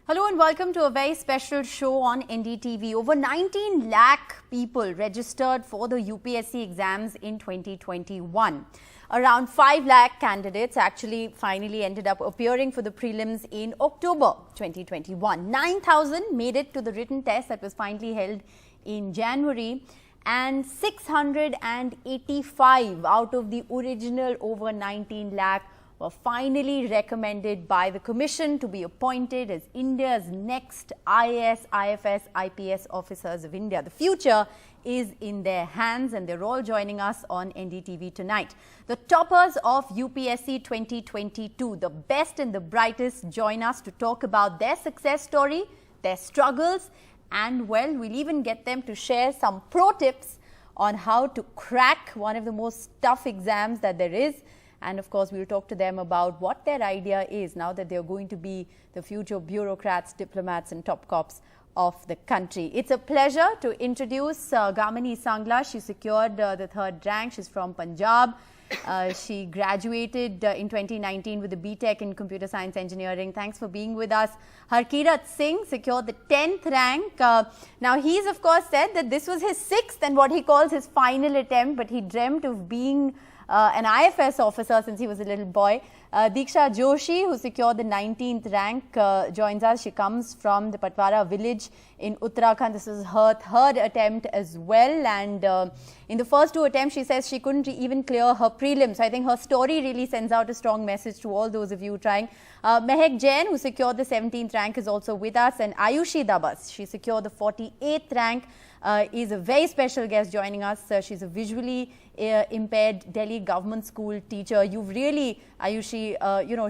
Hello and welcome to a very special show on NDTV. Over 19 lakh people registered for the UPSC exams in 2021. Around 5 lakh candidates actually finally ended up appearing for the prelims in October 2021. 9,000 made it to the written test that was finally held in January, and 685 out of the original over 19 lakh were finally recommended by the Commission to be appointed as India's next IAS, IFS, IPS officers of India. The future is in their hands and they're all joining us on NDTV tonight. The toppers of UPSC 2022, the best and the brightest, join us to talk about their success story, their struggles, and well, we'll even get them to share some pro tips on how to crack one of the most tough exams that there is. And of course, we'll talk to them about what their idea is now that they're going to be the future bureaucrats, diplomats and top cops of the country. It's a pleasure to introduce Gaminis Journey. She secured the 3rd rank. She's from Punjab. She graduated in 2019 with a BTech in Computer Science Engineering. Thanks for being with us. Harkirat Singh secured the 10th rank. Now, he's of course said that this was his 6th and what he calls his final attempt, but he dreamt of being an IFS officer since he was a little boy. Diksha Joshi, who secured the 19th rank, joins us. She comes from the Patwara village in Uttarakhand. This is her 3rd attempt as well. And in the first 2 attempts, she says she couldn't even clear her prelims. So I think her story really sends out a strong message to all those of you trying. Mehak Jain, who secured the 17th rank, is also with us. And Ayushis Journey, she secured the 48th rank. Is a very special guest joining us. She's a visually impaired Delhi government school teacher. You've really, Ayushi,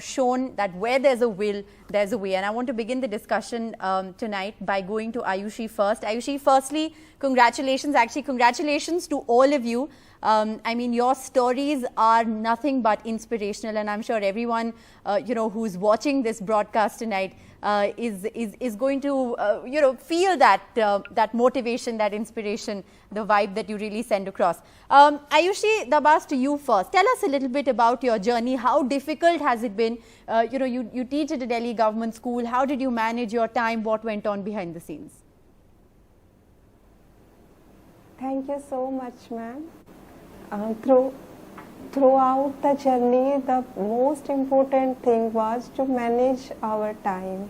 shown that where there's a will, there's a way. And I want to begin the discussion tonight by going to Ayushi first. Ayushi, firstly, congratulations. Actually, congratulations to all of you. I mean, your stories are nothing but inspirational, and I'm sure everyone, who's watching this broadcast tonight is going to, feel that motivation, that inspiration, the vibe that you really send across. Ayushi, Dabas, to you first. Tell us a little bit about your journey. How difficult has it been? You teach at a Delhi government school. How did you manage your time? What went on behind the scenes? Thank you so much, ma'am. Throughout the journey, the most important thing was to manage our time,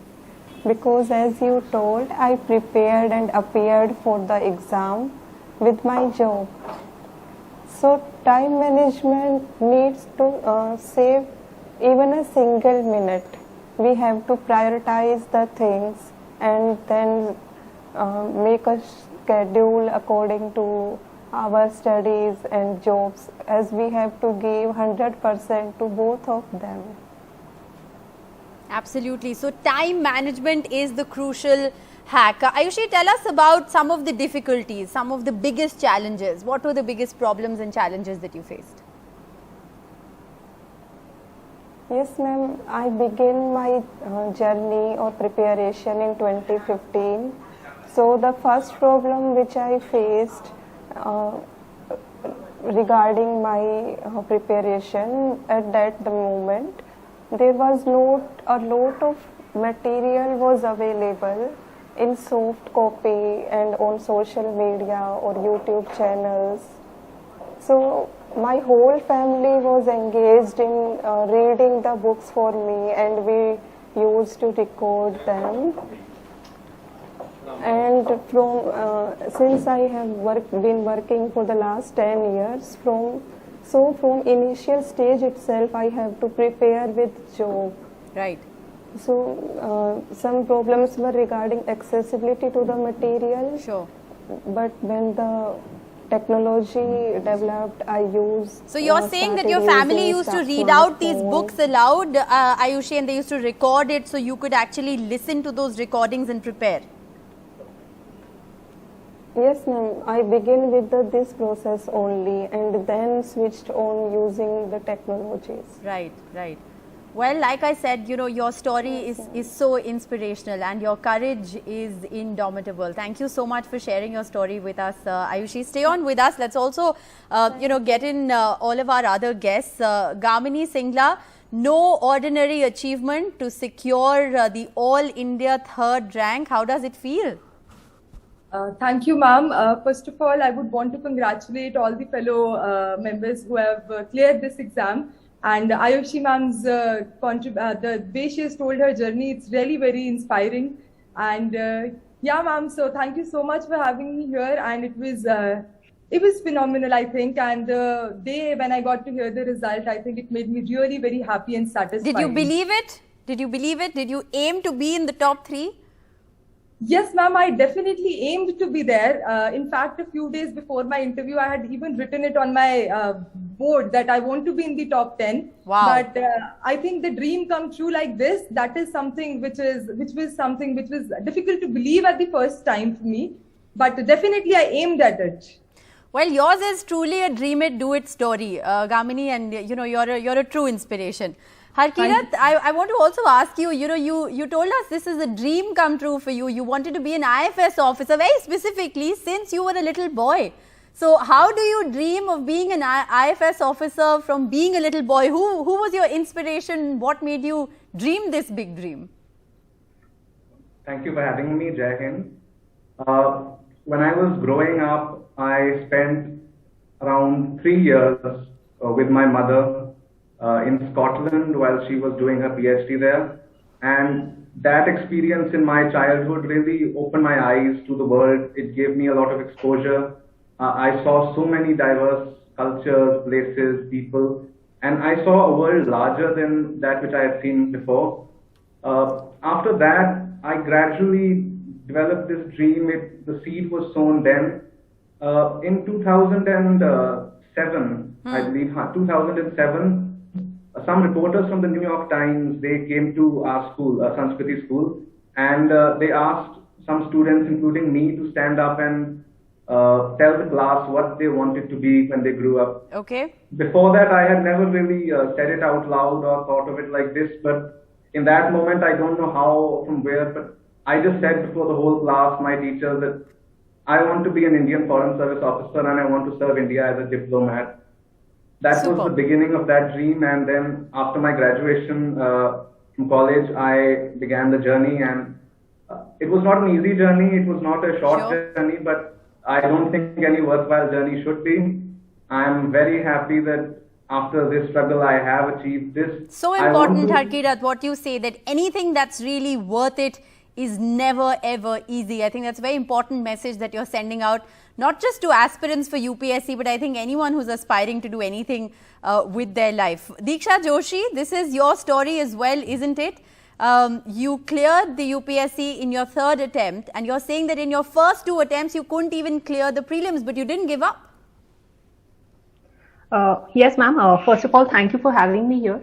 because as you told, I prepared and appeared for the exam with my job. So time management needs to save even a single minute. We have to prioritize the things and then make a schedule according to our studies and jobs, as we have to give 100% to both of them. Absolutely. So time management is the crucial hack. Ayushi, tell us about some of the difficulties, some of the biggest challenges. What were the biggest problems and challenges that you faced? Yes, ma'am. I began my journey or preparation in 2015. So the first problem which I faced regarding my preparation at the moment, there was not a lot of material was available in soft copy and on social media or YouTube channels. So my whole family was engaged in reading the books for me, and we used to record them. And from since I have been working for the last 10 years, from initial stage itself, I have to prepare with job. Right. So some problems were regarding accessibility to the material. Sure. But when the technology developed, I used. So you're saying that your family used to read out these books aloud, Ayushi, and they used to record it so you could actually listen to those recordings and prepare? Yes, ma'am. I began with this process only and then switched on using the technologies. Right, right. Well, like I said, your story is so inspirational and your courage is indomitable. Thank you so much for sharing your story with us, Ayushi. Stay on with us. Let's also, get in all of our other guests. Gaminis Journey, no ordinary achievement to secure the All India 3rd rank. How does it feel? Thank you, ma'am. First of all, I would want to congratulate all the fellow members who have cleared this exam. And Ayushi ma'am's the way she has told her journey, it's really very inspiring. And yeah, ma'am, so thank you so much for having me here. And it was phenomenal, I think. And the day when I got to hear the result, I think it made me really very happy and satisfied. Did you believe it? Did you believe it? Did you aim to be in the top 3? Yes, ma'am, I definitely aimed to be there. In fact, a few days before my interview, I had even written it on my board that I want to be in the top 10. Wow. But I think the dream come true like this, that is something which was difficult to believe at the first time for me. But definitely I aimed at it. Well, yours is truly a dream it, do it story, Gamini, and you know, you're a true inspiration. Harkirat, I want to also ask you, you know, you told us this is a dream come true for you. You wanted to be an IFS officer very specifically since you were a little boy. So how do you dream of being an IFS officer from being a little boy? Who was your inspiration? What made you dream this big dream? Thank you for having me, Jai Hind. When I was growing up, I spent around 3 years with my mother in Scotland while she was doing her PhD there. And that experience in my childhood really opened my eyes to the world. It gave me a lot of exposure. I saw so many diverse cultures, places, people, and I saw a world larger than that which I had seen before. After that, I gradually developed this dream. The seed was sown then. In 2007, I believe, 2007, some reporters from the New York Times, they came to our school, Sanskriti school, and they asked some students, including me, to stand up and tell the class what they wanted to be when they grew up. Okay. Before that, I had never really said it out loud or thought of it like this, but in that moment, I don't know how, from where, but I just said before the whole class, my teachers, that I want to be an Indian Foreign Service officer and I want to serve India as a diplomat. That Super. was the beginning of that dream, and then after my graduation from college, I began the journey, and it was not an easy journey, it was not a short journey, but I don't think any worthwhile journey should be. I am very happy that after this struggle I have achieved this. So important, Harkirat, what you say, that anything that's really worth it is never ever easy. I think that's a very important message that you're sending out, not just to aspirants for UPSC, but I think anyone who's aspiring to do anything with their life. Diksha Joshi, this is your story as well, isn't it? You cleared the UPSC in your 3rd attempt, and you're saying that in your first 2 attempts, you couldn't even clear the prelims, but you didn't give up. Yes, ma'am. First of all, thank you for having me here.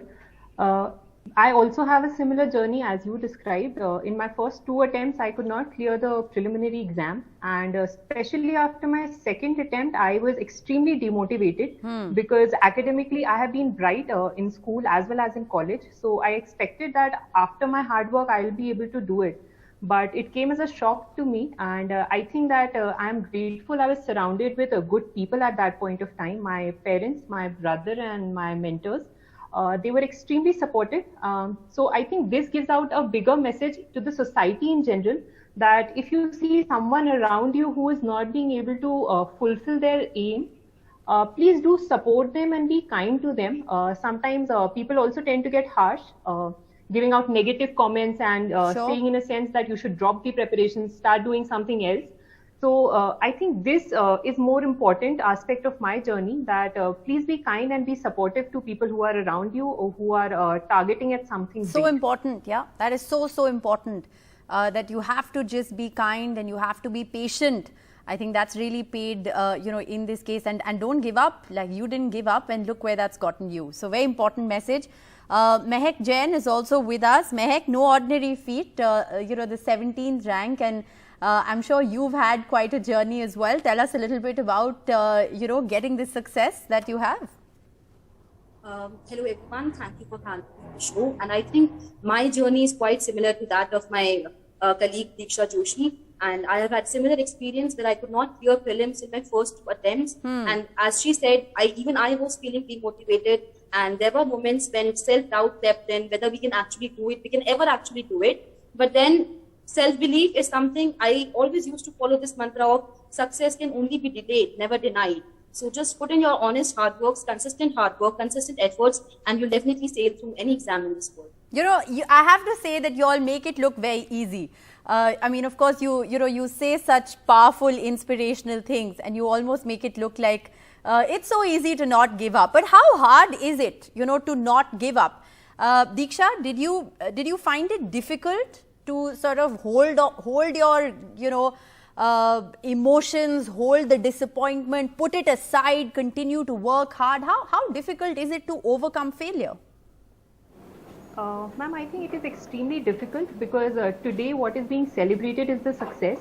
I also have a similar journey as you described. In my first 2 attempts, I could not clear the preliminary exam, and especially after my 2nd attempt, I was extremely demotivated because academically I have been bright in school as well as in college. So I expected that after my hard work, I will be able to do it. But it came as a shock to me, and I think that I am grateful I was surrounded with good people at that point of time. My parents, my brother and my mentors. They were extremely supportive. So I think this gives out a bigger message to the society in general, that if you see someone around you who is not being able to fulfill their aim, please do support them and be kind to them. Sometimes people also tend to get harsh, giving out negative comments and saying in a sense that you should drop the preparation, start doing something else. So I think this is more important aspect of my journey, that please be kind and be supportive to people who are around you or who are targeting at something So big. important, yeah. That is so important, that you have to just be kind and you have to be patient. I think that's really paid, you know, in this case, and don't give up. Like, you didn't give up, and look where that's gotten you. So very important message. Mehak Jain is also with us. Mehak, no ordinary feat, you know, the 17th rank, and I'm sure you've had quite a journey as well. Tell us a little bit about, you know, getting this success that you have. Hello everyone, thank you for having me on the show. And I think my journey is quite similar to that of my colleague Diksha Joshi. And I have had similar experience where I could not clear prelims in my first 2 attempts. And as she said, even I was feeling demotivated. And there were moments when self-doubt crept in, whether we can actually do it, we can ever actually do it. But then self-belief is something I always used to follow this mantra of success can only be delayed, never denied. So just put in your honest hard work, consistent hard work, consistent efforts, and you'll definitely sail through any exam in this world. I have to say that you all make it look very easy. I mean, of course, you say such powerful, inspirational things, and you almost make it look like it's so easy to not give up. But how hard is it, to not give up? Diksha, did you find it difficult to sort of hold your, emotions, hold the disappointment, put it aside, continue to work hard? How difficult is it to overcome failure? Ma'am, I think it is extremely difficult because today what is being celebrated is the success.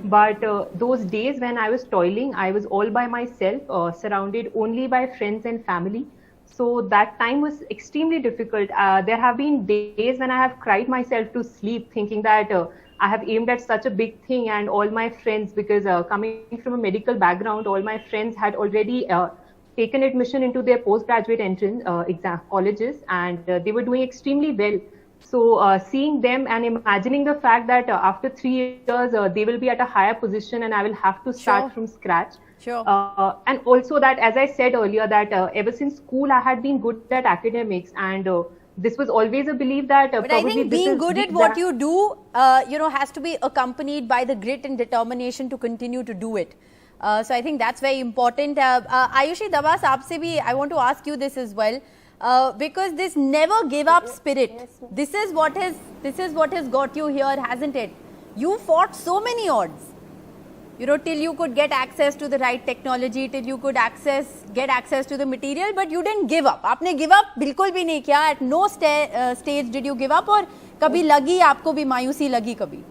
But those days when I was toiling, I was all by myself, surrounded only by friends and family. So that time was extremely difficult. There have been days when I have cried myself to sleep thinking that I have aimed at such a big thing, and all my friends, because coming from a medical background, all my friends had already taken admission into their postgraduate entrance exam colleges, and they were doing extremely well. So seeing them and imagining the fact that after 3 years they will be at a higher position and I will have to start from scratch. And also that, as I said earlier, that ever since school I had been good at academics, and this was always a belief that but I think being good at what you do, has to be accompanied by the grit and determination to continue to do it. So I think that's very important. Ayushi, Dabas, aapse bhi, I want to ask you this as well, because this never give up spirit, this is what has got you here, hasn't it? You fought so many odds, till you could get access to the right technology, till you could get access to the material, but you didn't give up. Aapne give up bilkul bhi nahi kiya. At no stage did you give up, or kabhi lagi aapko bhi mayusi lagi kabhi?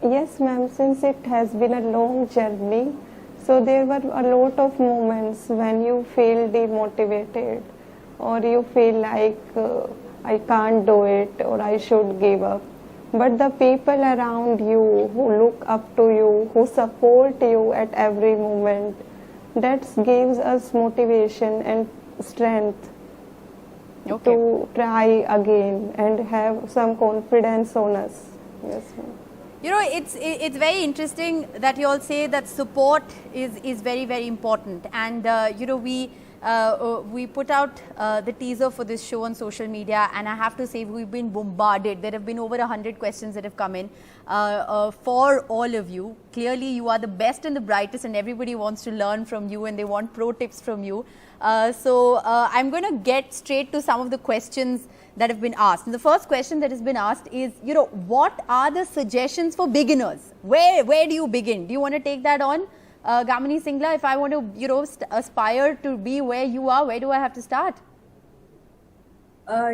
Yes, ma'am, since it has been a long journey, so there were a lot of moments when you feel demotivated, or you feel like I can't do it, or I should give up. But the people around you who look up to you, who support you at every moment, that gives us motivation and strength to try again and have some confidence on us. Yes, ma'am. It's very interesting that you all say that support is very, very important, and we put out the teaser for this show on social media, and I have to say we've been bombarded. There have been over 100 questions that have come in for all of you. Clearly you are the best and the brightest, and everybody wants to learn from you and they want pro tips from you. So I'm going to get straight to some of the questions that have been asked. And the first question that has been asked is, what are the suggestions for beginners? Where do you begin? Do you want to take that on? Gamini Singla, if I want to, aspire to be where you are, where do I have to start?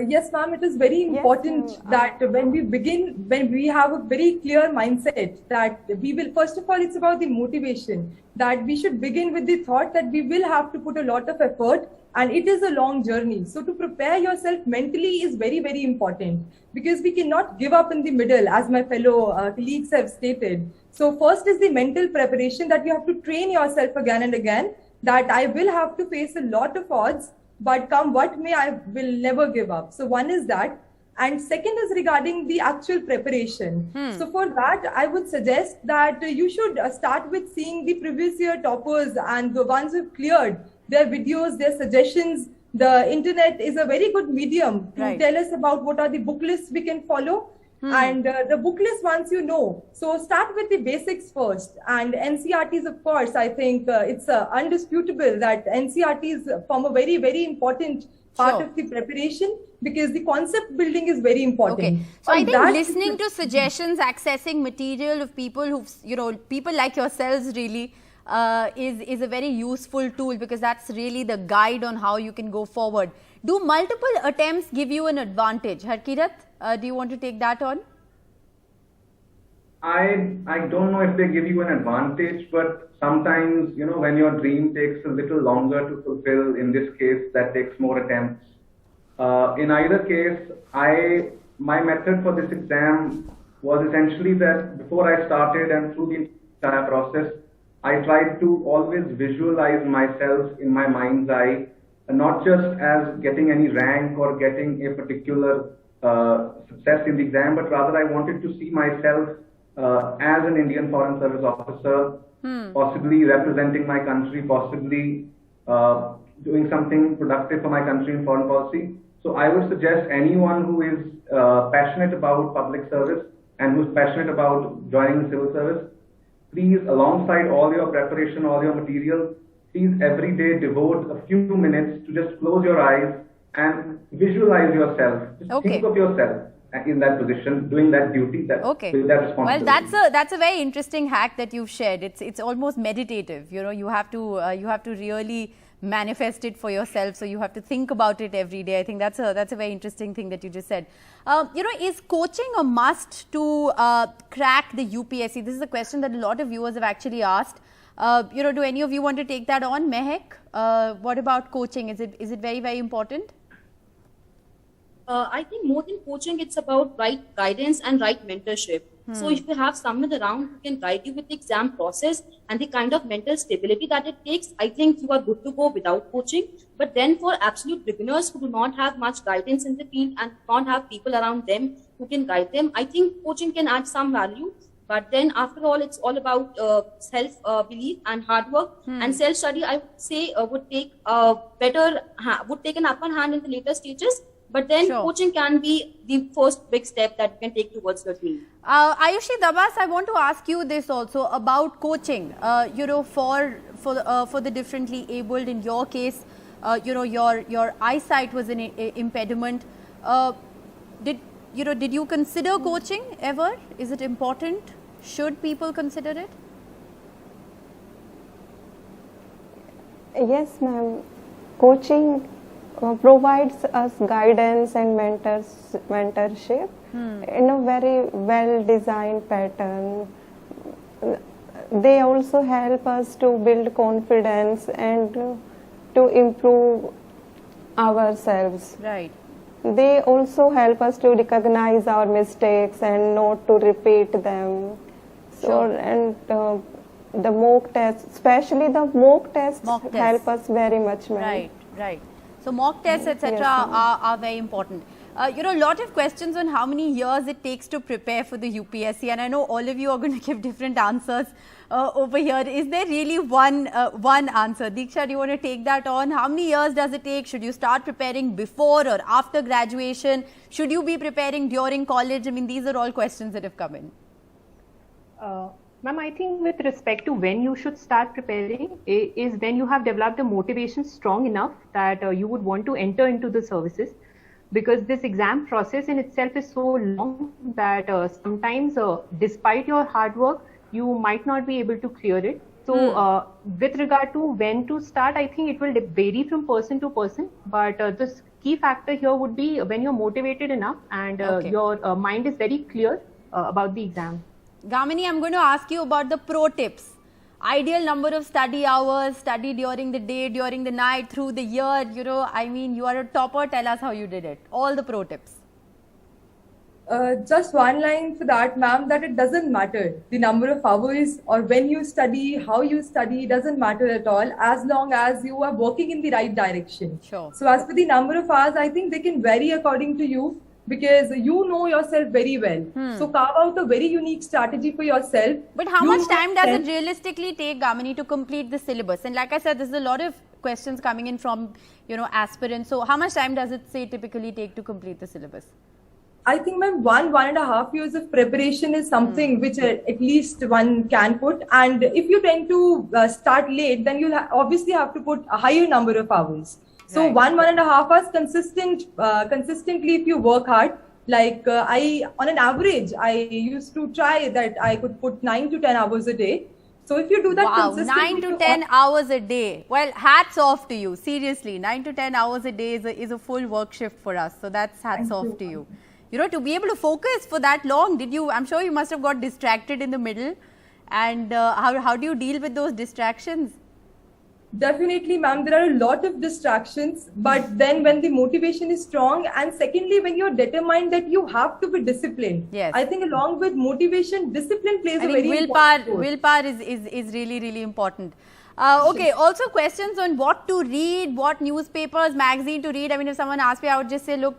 Yes, ma'am, it is very important that when we begin, when we have a very clear mindset that we will, first of all, it's about the motivation, that we should begin with the thought that we will have to put a lot of effort, and it is a long journey. So to prepare yourself mentally is very, very important, because we cannot give up in the middle, as my fellow colleagues have stated. So first is the mental preparation, that you have to train yourself again and again, that I will have to face a lot of odds, but come what may, I will never give up. So one is that. And second is regarding the actual preparation. So for that, I would suggest that you should start with seeing the previous year toppers and the ones who've cleared their videos, their suggestions. The internet is a very good medium to tell us about what are the book lists we can follow. And the book list, once you know, so start with the basics first. And NCRTs, of course, I think it's undisputable that NCRTs form a very, very important part of the preparation, because the concept building is very important. So I think listening to suggestions, accessing material of people who, people like yourselves really, is a very useful tool, because that's really the guide on how you can go forward. Do multiple attempts give you an advantage? Harkirat, do you want to take that on? I don't know if they give you an advantage, but sometimes, when your dream takes a little longer to fulfill, in this case, that takes more attempts. In either case, my method for this exam was essentially that before I started and through the entire process, I tried to always visualize myself in my mind's eye, not just as getting any rank or getting a particular success in the exam, but rather I wanted to see myself as an Indian Foreign Service officer, possibly representing my country, possibly doing something productive for my country in foreign policy. So I would suggest anyone who is passionate about public service and who's passionate about joining the civil service, please, alongside all your preparation, all your material, please every day devote a few minutes to just close your eyes and visualize yourself. Just think of yourself in that position, doing that duty, with that responsibility. Well, that's a very interesting hack that you've shared. It's almost meditative. You know, you have to really manifest it for yourself. So you have to think about it every day. I think that's a very interesting thing that you just said. You know, is coaching a must to crack the UPSC? This is a question that a lot of viewers have actually asked. You know, do any of you want to take that on, Mehak? What about coaching? Is it very, very important? I think more than coaching, it's about right guidance and right mentorship. So if you have someone around who can guide you with the exam process and the kind of mental stability that it takes, I think you are good to go without coaching. But then for absolute beginners who do not have much guidance in the field and don't have people around them who can guide them, I think coaching can add some value. But then after all, it's all about self-belief and hard work. And self-study, I would say, would take an upper hand in the later stages. But then coaching can be the first big step that you can take towards your dream. Ayushi Dabas, I want to ask you this also about coaching. You know, for the differently abled, in your case, you know, your eyesight was an impediment. Did you consider coaching ever? Is it important? Should people consider it? Yes, ma'am. Coaching provides us guidance and mentorship in a very well-designed pattern. They also help us to build confidence and to improve ourselves. Right. They also help us to recognize our mistakes and not to repeat them. So, and the mock tests, especially the mock tests, help us very much, ma'am. Right, right. So mock tests, etc., are very important. You know, a lot of questions on how many years it takes to prepare for the UPSC, and I know all of you are going to give different answers over here. Is there really one answer? Diksha, do you want to take that on? How many years does it take? Should you start preparing before or after graduation? Should you be preparing during college? I mean, these are all questions that have come in. Ma'am, I think with respect to when you should start preparing is when you have developed the motivation strong enough that you would want to enter into the services, because this exam process in itself is so long that sometimes despite your hard work, you might not be able to clear it. So with regard to when to start, I think it will vary from person to person, but the key factor here would be when you're motivated enough and your mind is very clear about the exam. Gamini, I'm going to ask you about the pro tips. Ideal number of study hours, study during the day, during the night, through the year. You know, I mean, you are a topper. Tell us how you did it. All the pro tips. Just one line for that, ma'am, that it doesn't matter. The number of hours or when you study, how you study, doesn't matter at all, as long as you are working in the right direction. Sure. So as for the number of hours, I think they can vary according to you, because you know yourself very well. So carve out a very unique strategy for yourself. But how much time does it realistically take, Gamini, to complete the syllabus? And like I said, there's a lot of questions coming in from, you know, aspirants. So how much time does it say typically take to complete the syllabus? I think, ma'am, 1.5 years of preparation is something which at least one can put. And if you tend to start late, then you'll obviously have to put a higher number of hours. So 1.5 hours consistently if you work hard. Like on an average, I used to try that I could put 9 to 10 hours a day. So if you do that consistently, 9 to 10 hours a day. Well, hats off to you. Seriously, 9 to 10 hours a day is a full work shift for us. So that's hats off to you. You know, to be able to focus for that long, I'm sure you must have got distracted in the middle. And how do you deal with those distractions? Definitely, ma'am, there are a lot of distractions, but then when the motivation is strong, and secondly, when you're determined that you have to be disciplined. Yes. I think along with motivation, discipline plays a very willpower, important role. willpower is really, really important. Okay, also questions on what to read, what newspapers, magazine to read. I mean, if someone asked me, I would just say, look,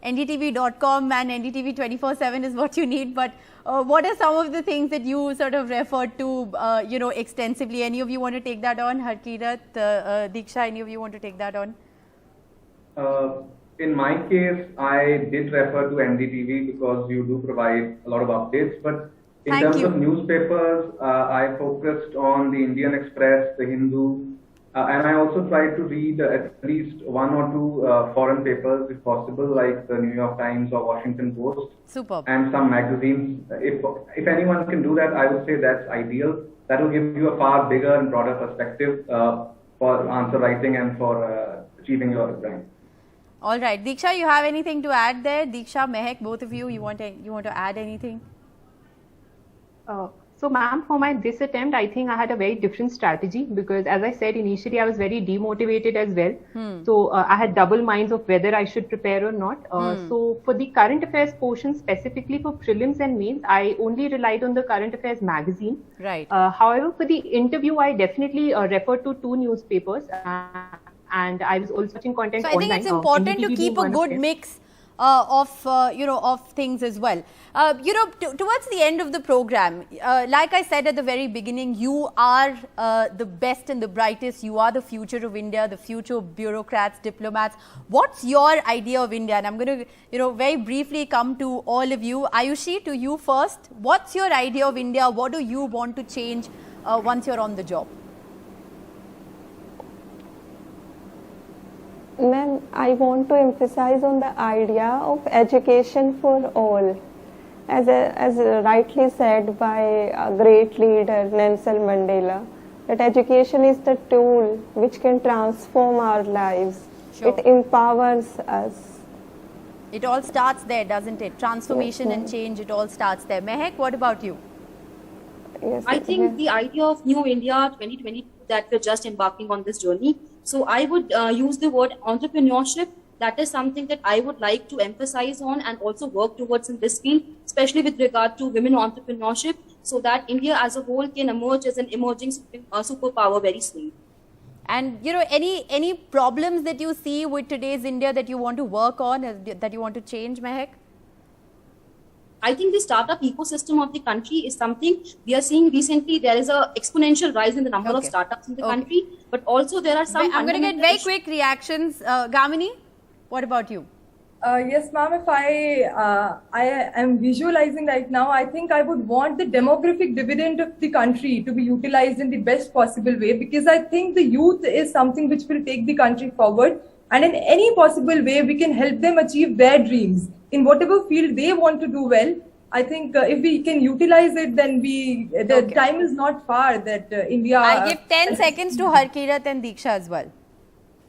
NDTV.com and NDTV 24/7 is what you need. But what are some of the things that you sort of referred to, extensively? Any of you want to take that on? Harkirat, Diksha, any of you want to take that on? In my case, I did refer to NDTV because you do provide a lot of updates. But in terms of newspapers, I focused on the Indian Express, the Hindu, and I also tried to read at least one or two foreign papers, if possible, like the New York Times or Washington Post. Superb. And some magazines. If anyone can do that, I would say that's ideal. That will give you a far bigger and broader perspective for answer writing and for achieving your exam. All right, Diksha, you have anything to add there? Diksha, Mehak, both of you, you want to add anything? So, ma'am, for this attempt, I think I had a very different strategy because, as I said, initially I was very demotivated as well. So, I had double minds of whether I should prepare or not. So, for the current affairs portion, specifically for prelims and mains, I only relied on the current affairs magazine. Right. However, for the interview, I definitely referred to 2 newspapers. And I was also watching content online. So, I think it's important to keep a good mix of things as well. Towards the end of the program, like I said at the very beginning, you are the best and the brightest. You are the future of India, the future of bureaucrats, diplomats. What's your idea of India? And I'm going to, very briefly come to all of you. Ayushi, to you first. What's your idea of India? What do you want to change once you're on the job? Ma'am, I want to emphasize on the idea of education for all. As rightly said by a great leader, Nelson Mandela, that education is the tool which can transform our lives. Sure. It empowers us. It all starts there, doesn't it? Transformation and change, it all starts there. Mehak, what about you? Yes, I think the idea of New India 2022, that we're just embarking on this journey. So I would use the word entrepreneurship. That is something that I would like to emphasize on and also work towards in this field, especially with regard to women entrepreneurship, so that India as a whole can emerge as an emerging superpower very soon. And any problems that you see with today's India that you want to work on, that you want to change, Mehak? I think the startup ecosystem of the country is something we are seeing recently. There is a exponential rise in the number of startups in the country, but also there are some. I'm going to get very quick reactions. Gamini, what about you? Yes, ma'am. If I am visualizing right now, I think I would want the demographic dividend of the country to be utilized in the best possible way, because I think the youth is something which will take the country forward, and in any possible way we can help them achieve their dreams in whatever field they want to do well. I think if we can utilize it, then the time is not far that India. I give 10 seconds to Harkirat and Diksha as well.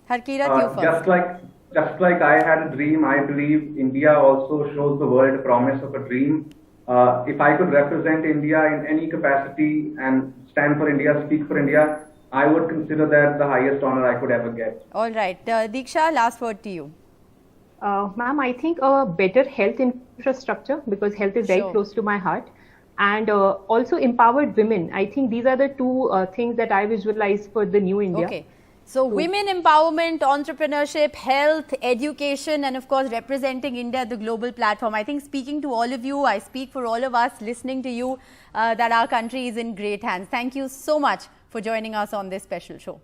Harkirat, you first. Just like I had a dream, I believe India also shows the world a promise of a dream. If I could represent India in any capacity and stand for India, speak for India, I would consider that the highest honor I could ever get. All right. Diksha, last word to you. Ma'am, I think a better health infrastructure, because health is very close to my heart, and also empowered women. I think these are the 2 things that I visualize for the new India. Okay. So women empowerment, entrepreneurship, health, education, and of course representing India at the global platform. I think speaking to all of you, I speak for all of us listening to you, that our country is in great hands. Thank you so much for joining us on this special show.